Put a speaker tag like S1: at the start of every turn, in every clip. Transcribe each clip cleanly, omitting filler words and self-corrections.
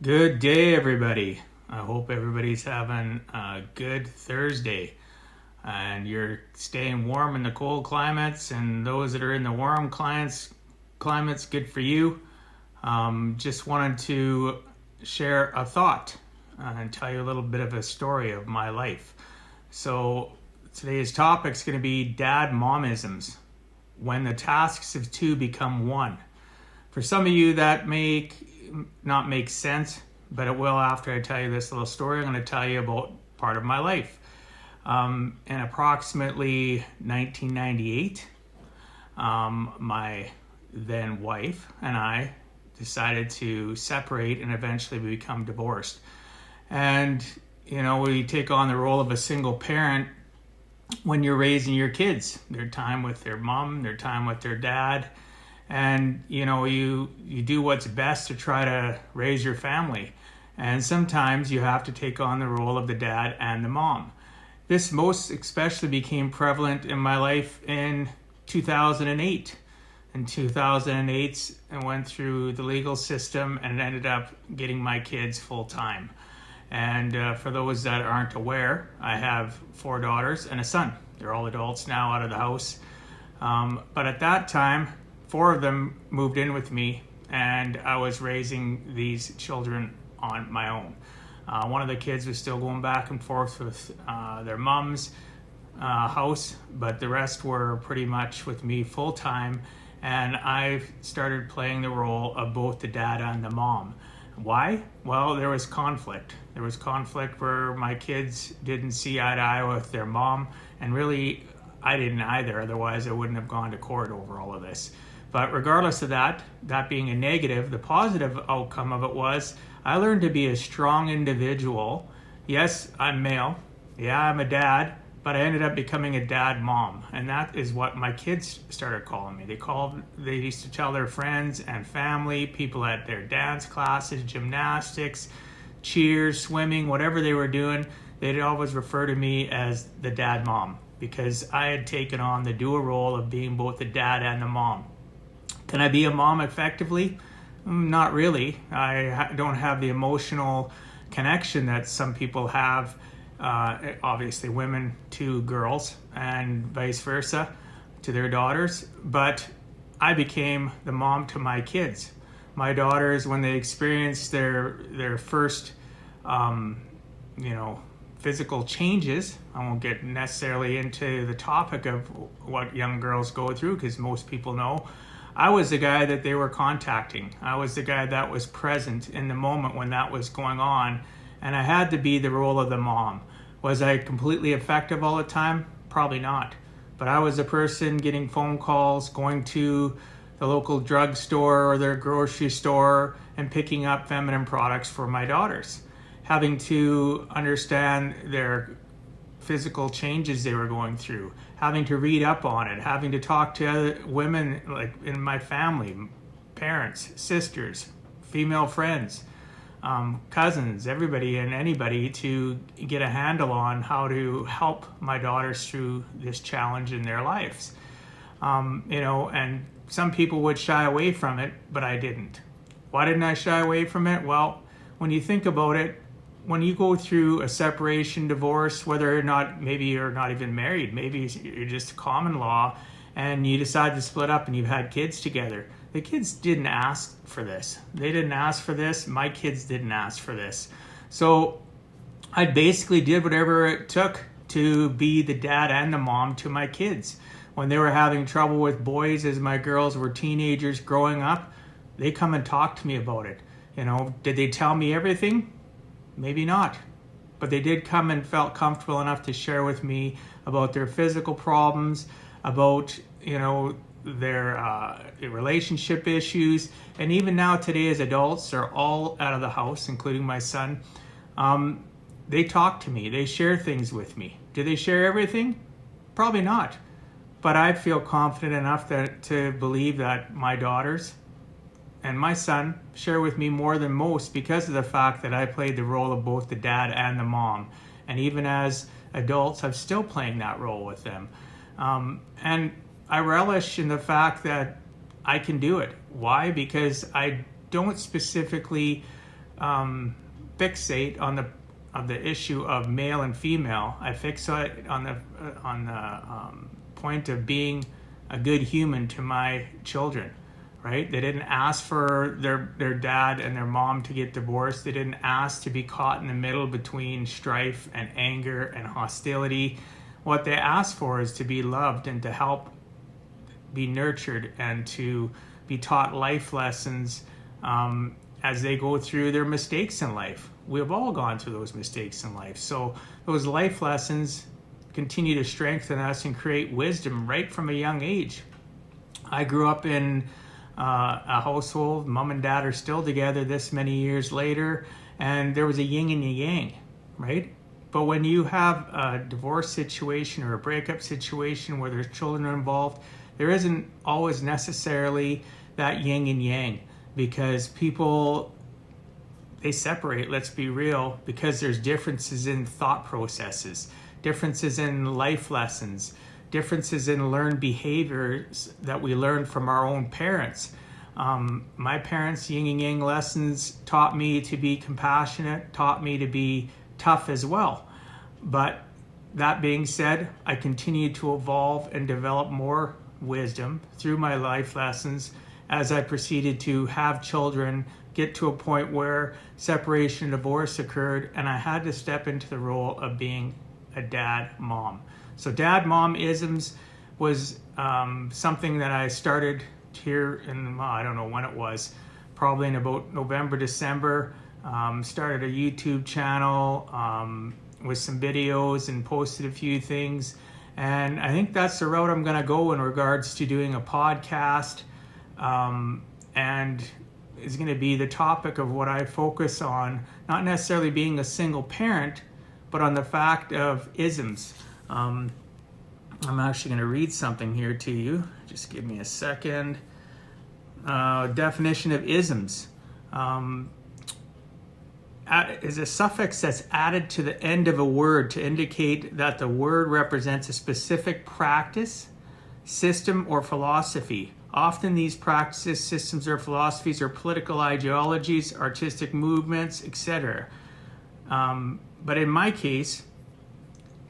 S1: Good day, everybody. I hope everybody's having a good Thursday and you're staying warm in the cold climates. And those that are in the warm climates, good for you. Just wanted to share a thought and tell you a little bit of a story of my life. So today's topic is going to be DADMOMISMs, when the tasks of two become one. For some of you, that may not make sense, but it will after I tell you this little story. I'm going to tell you about part of my life. In approximately 1998, my then wife and I decided to separate and eventually become divorced. And, we take on the role of a single parent when you're raising your kids. Their time with their mom, their time with their dad. And you do what's best to try to raise your family, and sometimes you have to take on the role of the dad and the mom. This most especially became prevalent in my life in 2008. In 2008, I went through the legal system and ended up getting my kids full time. And for those that aren't aware, I have 4 daughters and a son. They're all adults now, out of the house. But at that time, 4 of them moved in with me, and I was raising these children on my own. One of the kids was still going back and forth with their mom's house, but the rest were pretty much with me full time, and I started playing the role of both the dad and the mom. Why? Well, there was conflict. There was conflict where my kids didn't see eye to eye with their mom, and really I didn't either, otherwise I wouldn't have gone to court over all of this. But regardless of that being a negative, the positive outcome of it was I learned to be a strong individual. Yes, I'm male. Yeah, I'm a dad, but I ended up becoming a dad mom. And that is what my kids started calling me. They used to tell their friends and family, people at their dance classes, gymnastics, cheers, swimming, whatever they were doing, they'd always refer to me as the dad mom, because I had taken on the dual role of being both the dad and the mom. Can I be a mom effectively? Not really. I don't have the emotional connection that some people have, obviously women to girls and vice versa to their daughters. But I became the mom to my kids. My daughters, when they experienced their first, physical changes, I won't get necessarily into the topic of what young girls go through because most people know, I was the guy that they were contacting. I was the guy that was present in the moment when that was going on, and I had to be the role of the mom. Was I completely effective all the time? Probably not. But I was the person getting phone calls, going to the local drugstore or their grocery store and picking up feminine products for my daughters, having to understand their physical changes they were going through, having to read up on it, having to talk to other women like in my family, parents, sisters, female friends, cousins, everybody and anybody, to get a handle on how to help my daughters through this challenge in their lives. And some people would shy away from it, but I didn't. Why didn't I shy away from it? Well, when you think about it, when you go through a separation, divorce, whether or not maybe you're not even married, maybe you're just common law, and you decide to split up and you've had kids together, the kids didn't ask for this. They didn't ask for this. My kids didn't ask for this. So I basically did whatever it took to be the dad and the mom to my kids. When they were having trouble with boys as my girls were teenagers growing up, they come and talk to me about it. Did they tell me everything? Maybe not, but they did come and felt comfortable enough to share with me about their physical problems, about their relationship issues, and even now today as adults, they're all out of the house, including my son. They talk to me, they share things with me. Do they share everything? Probably not, but I feel confident enough to believe that my daughters and my son share with me more than most because of the fact that I played the role of both the dad and the mom. And even as adults, I'm still playing that role with them. And I relish in the fact that I can do it. Why? Because I don't specifically fixate on the issue of male and female. I fixate on the point of being a good human to my children. Right? They didn't ask for their dad and their mom to get divorced. They didn't ask to be caught in the middle between strife and anger and hostility. What they asked for is to be loved and to help be nurtured and to be taught life lessons as they go through their mistakes in life. We've all gone through those mistakes in life. So those life lessons continue to strengthen us and create wisdom right from a young age. I grew up in a household, mom and dad are still together this many years later, and there was a yin and a yang, right? But when you have a divorce situation or a breakup situation where there's children involved, there isn't always necessarily that yin and yang, because people, they separate, let's be real, because there's differences in thought processes, differences in life lessons, differences in learned behaviors that we learn from our own parents. My parents' yin and yang lessons taught me to be compassionate, taught me to be tough as well. But that being said, I continued to evolve and develop more wisdom through my life lessons as I proceeded to have children, get to a point where separation and divorce occurred, and I had to step into the role of being a dad mom. So DADMOMISMS was something that I started here in, I don't know when it was, probably in about November, December. Started a YouTube channel with some videos and posted a few things. And I think that's the route I'm going to go in regards to doing a podcast. And it's going to be the topic of what I focus on, not necessarily being a single parent, but on the fact of isms. I'm actually going to read something here to you. Just give me a second. Definition of isms is a suffix that's added to the end of a word to indicate that the word represents a specific practice, system, or philosophy. Often these practices, systems, or philosophies are political ideologies, artistic movements, etc. But in my case,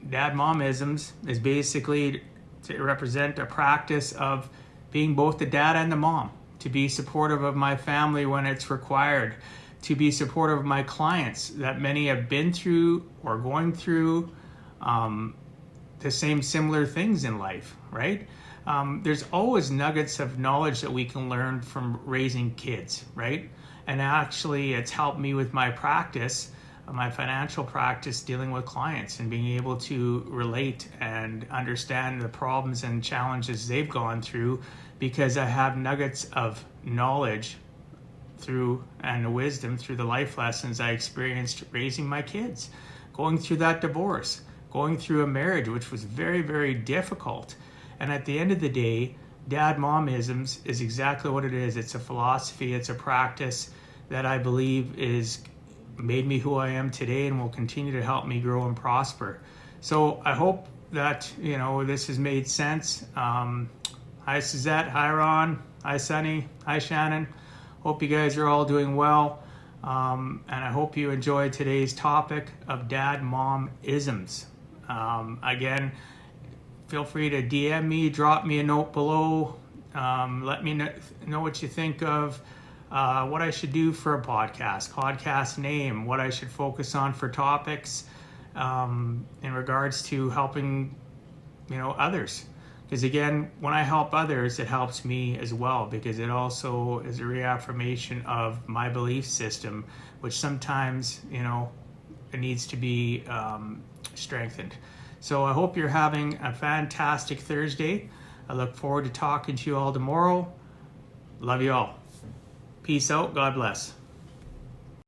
S1: DADMOMISMS is basically to represent a practice of being both the dad and the mom, to be supportive of my family when it's required, to be supportive of my clients that many have been through or going through the same similar things in life, right? There's always nuggets of knowledge that we can learn from raising kids, right? And actually it's helped me with my practice, my financial practice, dealing with clients and being able to relate and understand the problems and challenges they've gone through, because I have nuggets of knowledge through and wisdom through the life lessons I experienced raising my kids, going through that divorce, going through a marriage which was very, very difficult. And at the end of the day, DADMOMISMS is exactly what it is. It's a philosophy, it's a practice that I believe is made me who I am today and will continue to help me grow and prosper. So I hope that, this has made sense. Hi Suzette, hi Ron, hi Sunny, hi Shannon. Hope you guys are all doing well. And I hope you enjoyed today's topic of DADMOMISMS. Again, feel free to DM me, drop me a note below. Let me know what you think of what I should do for a podcast name, what I should focus on for topics in regards to helping, others. Because again, when I help others, it helps me as well, because it also is a reaffirmation of my belief system, which sometimes, it needs to be strengthened. So I hope you're having a fantastic Thursday. I look forward to talking to you all tomorrow. Love you all. Peace out. God bless.